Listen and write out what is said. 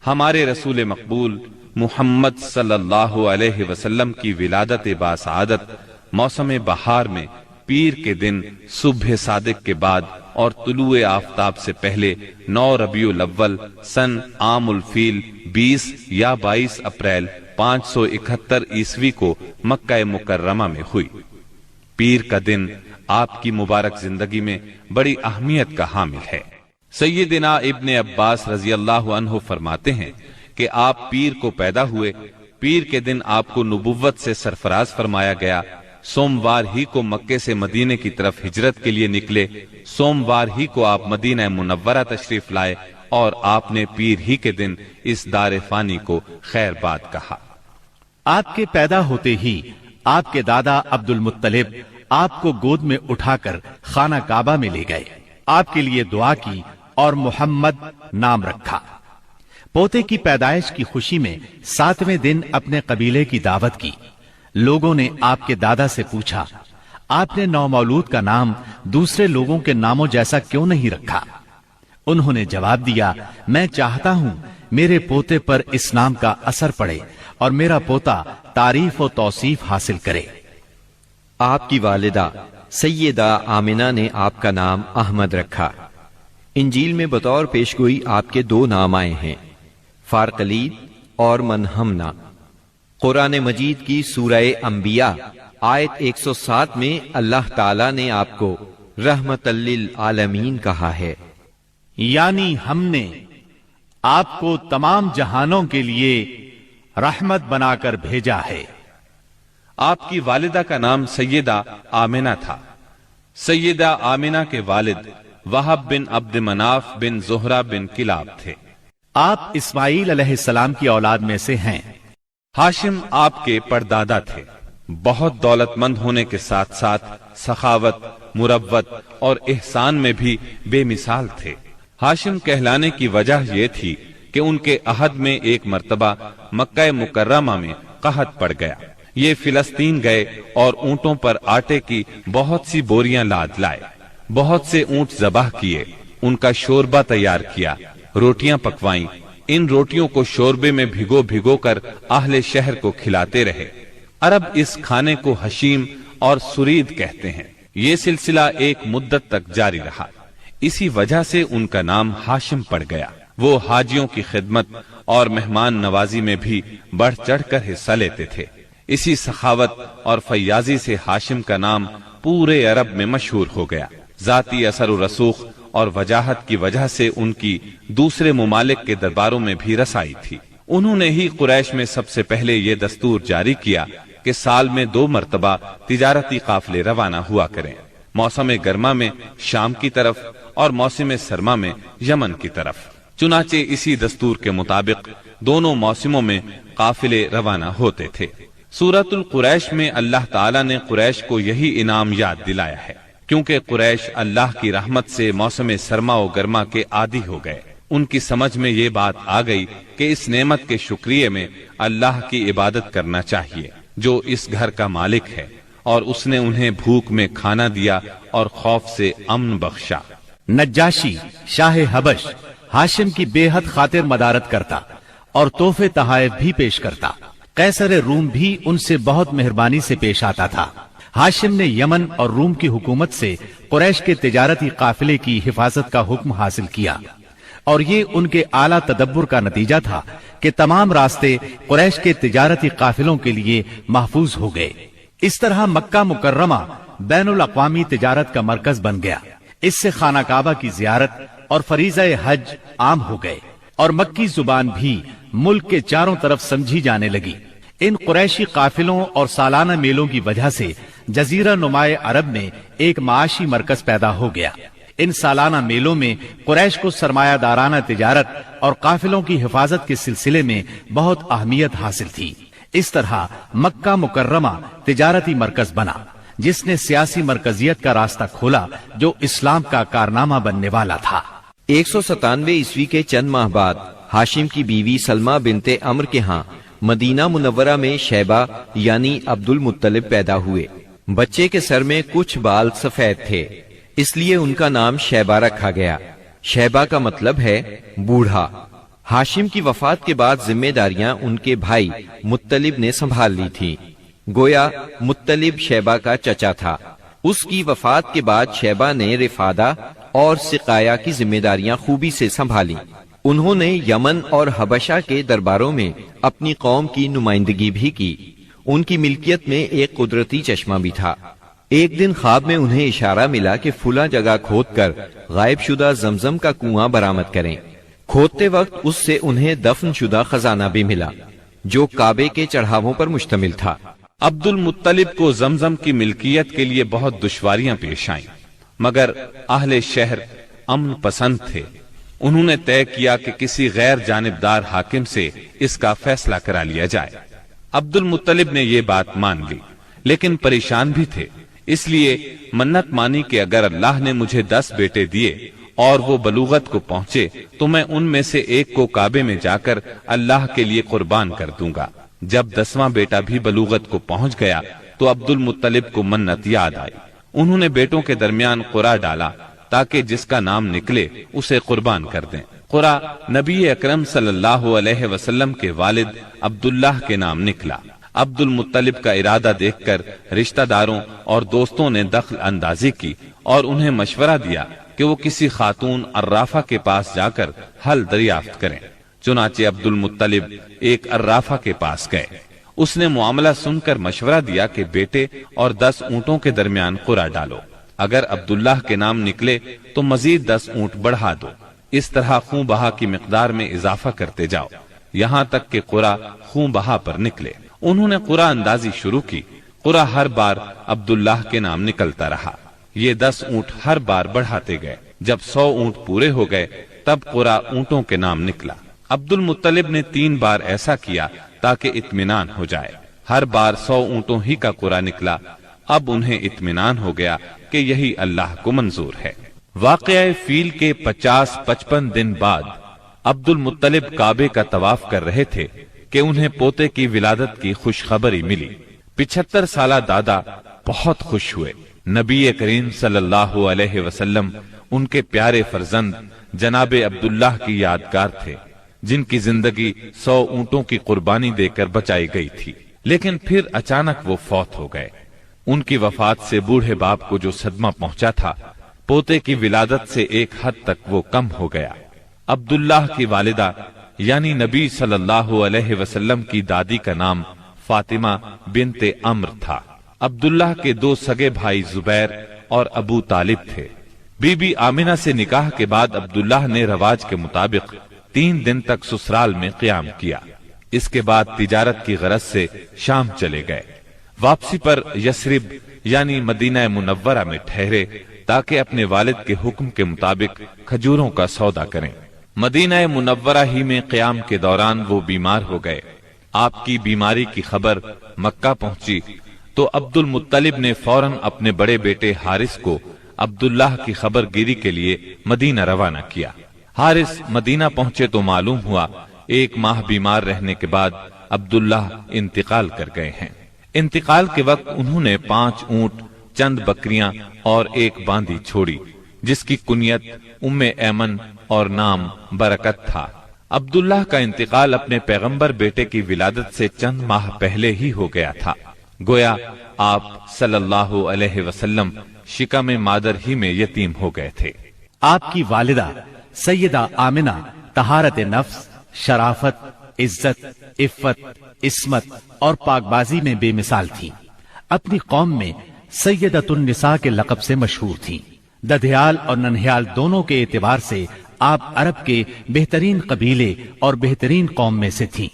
ہمارے رسول مقبول محمد صلی اللہ علیہ وسلم کی ولادت باسعادت موسم بہار میں پیر کے دن صبح صادق کے بعد اور طلوع آفتاب سے پہلے 9 ربیع الاول سن عام الفیل 20 یا 22 اپریل 571 عیسوی کو مکہ مکرمہ میں ہوئی۔ پیر کا دن آپ کی مبارک زندگی میں بڑی اہمیت کا حامل ہے۔ سیدنا ابن عباس رضی اللہ عنہ فرماتے ہیں کہ آپ پیر کو پیدا ہوئے، پیر کے دن آپ کو نبوت سے سرفراز فرمایا گیا، سوموار ہی کو مکے سے مدینے کی طرف ہجرت کے لیے نکلے، سوموار ہی کو آپ مدینہ منورہ تشریف لائے اور آپ نے پیر ہی کے دن اس دار فانی کو خیر باد کہا۔ آپ کے پیدا ہوتے ہی آپ کے دادا عبد المطلب آپ کو گود میں اٹھا کر خانہ کعبہ میں لے گئے، آپ کے لیے دعا کی اور محمد نام رکھا۔ پوتے کی پیدائش کی خوشی میں 7ویں دن اپنے قبیلے کی دعوت کی۔ لوگوں نے آپ کے دادا سے پوچھا، آپ نے نومولود کا نام دوسرے لوگوں کے ناموں جیسا کیوں نہیں رکھا؟ انہوں نے جواب دیا، میں چاہتا ہوں میرے پوتے پر اس نام کا اثر پڑے اور میرا پوتا تعریف و توصیف حاصل کرے۔ آپ کی والدہ سیدہ آمنہ نے آپ کا نام احمد رکھا۔ انجیل میں بطور پیشگوئی آپ کے 2 نام آئے ہیں، فارقلید اور منہمنا۔ قرآن مجید کی سورہ انبیاء آیت 107 میں اللہ تعالیٰ نے آپ کو رحمت للعالمین کہا ہے، یعنی ہم نے آپ کو تمام جہانوں کے لیے رحمت بنا کر بھیجا ہے۔ آپ کی والدہ کا نام سیدہ آمنہ تھا۔ سیدہ آمنہ کے والد وہب بن عبد مناف بن زہرہ بن کلاب تھے۔ آپ اسماعیل علیہ السلام کی اولاد میں سے ہیں۔ ہاشم آپ کے پردادا تھے۔ بہت دولت مند ہونے کے ساتھ ساتھ سخاوت، مروت اور احسان میں بھی بے مثال تھے۔ ہاشم کہلانے کی وجہ یہ تھی کہ ان کے عہد میں ایک مرتبہ مکہ مکرمہ میں قحط پڑ گیا۔ یہ فلسطین گئے اور اونٹوں پر آٹے کی بہت سی بوریاں لاد لائے، بہت سے اونٹ ذبح کیے، ان کا شوربہ تیار کیا، روٹیاں پکوائیں، ان روٹیوں کو شوربے میں بھگو بھگو کر اہل شہر کو کھلاتے رہے۔ عرب اس کھانے کو حشیم اور سرید کہتے ہیں۔ یہ سلسلہ ایک مدت تک جاری رہا، اسی وجہ سے ان کا نام ہاشم پڑ گیا۔ وہ حاجیوں کی خدمت اور مہمان نوازی میں بھی بڑھ چڑھ کر حصہ لیتے تھے۔ اسی سخاوت اور فیاضی سے ہاشم کا نام پورے عرب میں مشہور ہو گیا۔ ذاتی اثر و رسوخ اور وجاہت کی وجہ سے ان کی دوسرے ممالک کے درباروں میں بھی رسائی تھی۔ انہوں نے ہی قریش میں سب سے پہلے یہ دستور جاری کیا کہ سال میں 2 مرتبہ تجارتی قافلے روانہ ہوا کریں، موسم گرما میں شام کی طرف اور موسم سرما میں یمن کی طرف۔ چنانچہ اسی دستور کے مطابق دونوں موسموں میں قافلے روانہ ہوتے تھے۔ سورۃ القریش میں اللہ تعالیٰ نے قریش کو یہی انعام یاد دلایا ہے، کیونکہ قریش اللہ کی رحمت سے موسم سرما و گرما کے عادی ہو گئے۔ ان کی سمجھ میں یہ بات آ گئی کہ اس نعمت کے شکریہ میں اللہ کی عبادت کرنا چاہیے جو اس گھر کا مالک ہے، اور اس نے انہیں بھوک میں کھانا دیا اور خوف سے امن بخشا۔ نجاشی شاہ حبش ہاشم کی بے حد خاطر مدارت کرتا اور تحفے تحائف بھی پیش کرتا۔ قیصر روم بھی ان سے بہت مہربانی سے پیش آتا تھا۔ ہاشم نے یمن اور روم کی حکومت سے قریش کے تجارتی قافلے کی حفاظت کا حکم حاصل کیا، اور یہ ان کے اعلیٰ تدبر کا نتیجہ تھا کہ تمام راستے قریش کے تجارتی قافلوں کے لیے محفوظ ہو گئے۔ اس طرح مکہ مکرمہ بین الاقوامی تجارت کا مرکز بن گیا۔ اس سے خانہ کعبہ کی زیارت اور فریضہ حج عام ہو گئے، اور مکی زبان بھی ملک کے چاروں طرف سمجھی جانے لگی۔ ان قریشی قافلوں اور سالانہ میلوں کی وجہ سے جزیرہ نمائے عرب میں ایک معاشی مرکز پیدا ہو گیا۔ ان سالانہ میلوں میں قریش کو سرمایہ دارانہ تجارت اور قافلوں کی حفاظت کے سلسلے میں بہت اہمیت حاصل تھی۔ اس طرح مکہ مکرمہ تجارتی مرکز بنا، جس نے سیاسی مرکزیت کا راستہ کھولا جو اسلام کا کارنامہ بننے والا تھا۔ 197 عیسوی کے چند ماہ بعد ہاشم کی بیوی سلمہ بنت عمر کے ہاں مدینہ منورہ میں شیبہ یعنی عبد المطلب پیدا ہوئے۔ بچے کے سر میں کچھ بال سفید تھے، اس لیے ان کا نام شیبہ رکھا گیا۔ شیبہ کا مطلب ہے بوڑھا۔ ہاشم کی وفات کے بعد ذمہ داریاں ان کے بھائی مطلب نے سنبھال لی تھی۔ گویا مطلب شیبہ کا چچا تھا۔ اس کی وفات کے بعد شیبہ نے رفادہ اور سقایا کی ذمہ داریاں خوبی سے سنبھالی۔ انہوں نے یمن اور حبشہ کے درباروں میں اپنی قوم کی نمائندگی بھی کی۔ ان کی ملکیت میں ایک قدرتی چشمہ بھی تھا۔ ایک دن خواب میں انہیں اشارہ ملا کہ فلاں جگہ کھود کر غائب شدہ زمزم کا کنواں برآمد کریں۔ کھودتے وقت اس سے انہیں دفن شدہ خزانہ بھی ملا جو کعبے کے چڑھاووں پر مشتمل تھا۔ عبد المطلب کو زمزم کی ملکیت کے لیے بہت دشواریاں پیش آئیں، مگر اہل شہر امن پسند تھے۔ انہوں نے طے کیا کہ کسی غیر جانبدار حاکم سے اس کا فیصلہ کرا لیا جائے۔ عبد المطلب نے یہ بات مان لی، لیکن پریشان بھی تھے، اس لیے منت مانی کہ اگر اللہ نے مجھے 10 بیٹے دیے اور وہ بلوغت کو پہنچے تو میں ان میں سے ایک کو کعبے میں جا کر اللہ کے لیے قربان کر دوں گا۔ جب 10واں بیٹا بھی بلوغت کو پہنچ گیا تو عبد المطلب کو منت یاد آئی۔ انہوں نے بیٹوں کے درمیان قرعہ ڈالا تاکہ جس کا نام نکلے اسے قربان کر دیں۔ قرعہ نبی اکرم صلی اللہ علیہ وسلم کے والد عبداللہ کے نام نکلا۔ عبد المطلب کا ارادہ دیکھ کر رشتہ داروں اور دوستوں نے دخل اندازی کی اور انہیں مشورہ دیا کہ وہ کسی خاتون عرافہ کے پاس جا کر حل دریافت کریں۔ چنانچہ عبد المطلب ایک عرافہ کے پاس گئے۔ اس نے معاملہ سن کر مشورہ دیا کہ بیٹے اور 10 اونٹوں کے درمیان قرعہ ڈالو، اگر عبداللہ کے نام نکلے تو مزید 10 اونٹ بڑھا دو، اس طرح خون بہا کی مقدار میں اضافہ کرتے جاؤ یہاں تک کہ قرعہ خون بہا پر نکلے۔ انہوں نے قرعہ اندازی شروع کی۔ قرعہ ہر بار عبداللہ کے نام نکلتا رہا۔ یہ 10 اونٹ ہر بار بڑھاتے گئے۔ جب 100 اونٹ پورے ہو گئے تب قرعہ اونٹوں کے نام نکلا۔ عبد المطلب نے 3 بار ایسا کیا تاکہ اطمینان ہو جائے۔ ہر بار 100 اونٹوں ہی کا قرعہ نکلا۔ اب انہیں اطمینان ہو گیا کہ یہی اللہ کو منظور ہے۔ واقعہ فیل کے 50-55 دن بعد عبد المطلب کعبے کا طواف کر رہے تھے کہ انہیں پوتے کی ولادت کی خوشخبری ملی۔ 75 سالہ دادا بہت خوش ہوئے۔ نبی کریم صلی اللہ علیہ وسلم ان کے پیارے فرزند جناب عبداللہ کی یادگار تھے، جن کی زندگی 100 اونٹوں کی قربانی دے کر بچائی گئی تھی، لیکن پھر اچانک وہ فوت ہو گئے۔ ان کی وفات سے بوڑھے باپ کو جو صدمہ پہنچا تھا، پوتے کی ولادت سے ایک حد تک وہ کم ہو گیا۔ عبداللہ کی والدہ یعنی نبی صلی اللہ علیہ وسلم کی دادی کا نام فاطمہ بنت عمر تھا۔ عبداللہ کے 2 سگے بھائی زبیر اور ابو طالب تھے۔ بی بی آمنہ سے نکاح کے بعد عبداللہ نے رواج کے مطابق 3 دن تک سسرال میں قیام کیا۔ اس کے بعد تجارت کی غرض سے شام چلے گئے۔ واپسی پر یثرب یعنی مدینہ منورہ میں ٹھہرے تاکہ اپنے والد کے حکم کے مطابق کھجوروں کا سودا کریں۔ مدینہ منورہ ہی میں قیام کے دوران وہ بیمار ہو گئے۔ آپ کی بیماری کی خبر مکہ پہنچی تو عبد المطلب نے فوراً اپنے بڑے بیٹے حارث کو عبداللہ کی خبر گیری کے لیے مدینہ روانہ کیا۔ حارث مدینہ پہنچے تو معلوم ہوا 1 ماہ بیمار رہنے کے بعد عبداللہ انتقال کر گئے ہیں۔ انتقال کے وقت انہوں نے 5 اونٹ، چند بکریاں اور 1 باندی چھوڑی، جس کی کنیت ام ایمن اور نام برکت تھا۔ عبداللہ کا انتقال اپنے پیغمبر بیٹے کی ولادت سے چند ماہ پہلے ہی ہو گیا تھا۔ گویا آپ صلی اللہ علیہ وسلم شکم مادر ہی میں یتیم ہو گئے تھے۔ آپ کی والدہ سیدہ آمنہ طہارت نفس، شرافت، عزت، عفت، عصمت اور پاک بازی میں بے مثال تھی۔ اپنی قوم میں سیدۃ النساء کے لقب سے مشہور تھی۔ ددھیال اور ننہیال دونوں کے اعتبار سے آپ عرب کے بہترین قبیلے اور بہترین قوم میں سے تھیں۔